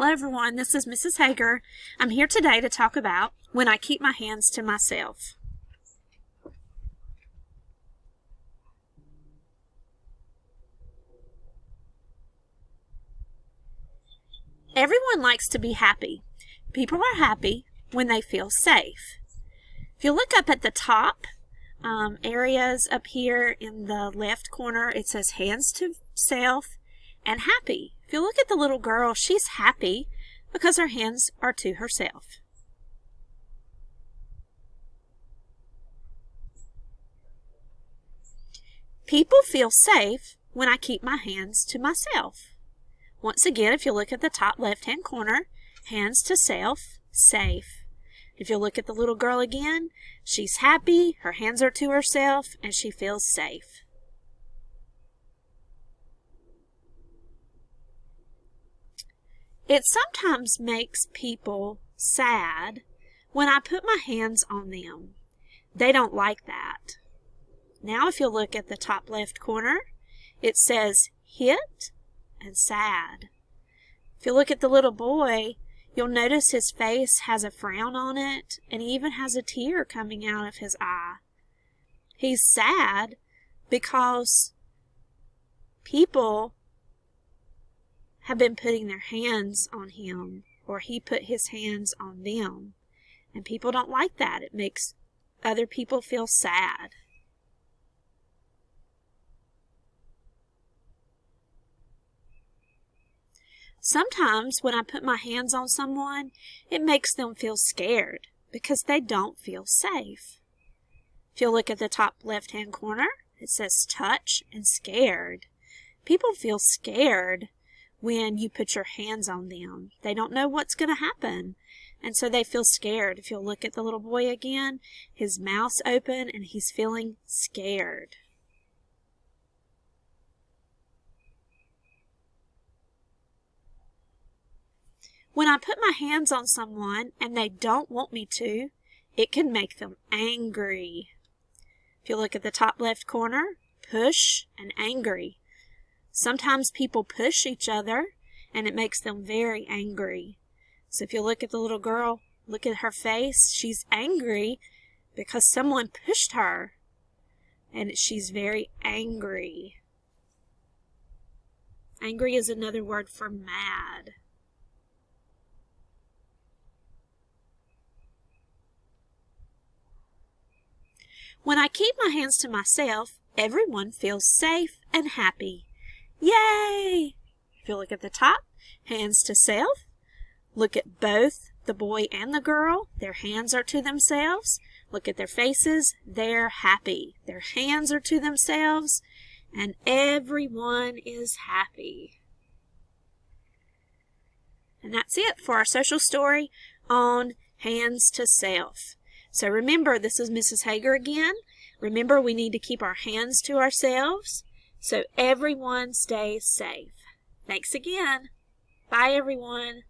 Hello everyone, this is Mrs. Hager. I'm here today to talk about when I keep my hands to myself. Everyone likes to be happy. People are happy when they feel safe. If you look up at the top areas up here in the left corner, it says hands to self and happy. If you look at the little girl, she's happy because her hands are to herself. People feel safe when I keep my hands to myself. Once again, if you look at the top left-hand corner, hands to self, safe. If you look at the little girl again, she's happy, her hands are to herself, and she feels safe. It sometimes makes people sad when I put my hands on them. They don't like that. Now if you look at the top left corner, it says hit and sad. If you look at the little boy, you'll notice his face has a frown on it, and he even has a tear coming out of his eye. He's sad because people have been putting their hands on him, or he put his hands on them. And people don't like that. It makes other people feel sad. Sometimes when I put my hands on someone, it makes them feel scared because they don't feel safe. If you look at the top left-hand corner, it says touch and scared. People feel scared when you put your hands on them. They don't know what's going to happen, and so they feel scared. If you'll look at the little boy again, his mouth's open and he's feeling scared. When I put my hands on someone and they don't want me to, it can make them angry. If you look at the top left corner, push and angry. Sometimes people push each other and it makes them very angry. So if you look at the little girl, look at her face, she's angry because someone pushed her and she's very angry. Angry is another word for mad. When I keep my hands to myself, everyone feels safe and happy. Yay! If you look at the top, hands to self. Look at both the boy and the girl. Their hands are to themselves. Look at their faces. They're happy. Their hands are to themselves, and everyone is happy. And that's it for our social story on hands to self. So remember, this is Mrs. Hager again. Remember, we need to keep our hands to ourselves so everyone stays safe. Thanks again. Bye, everyone.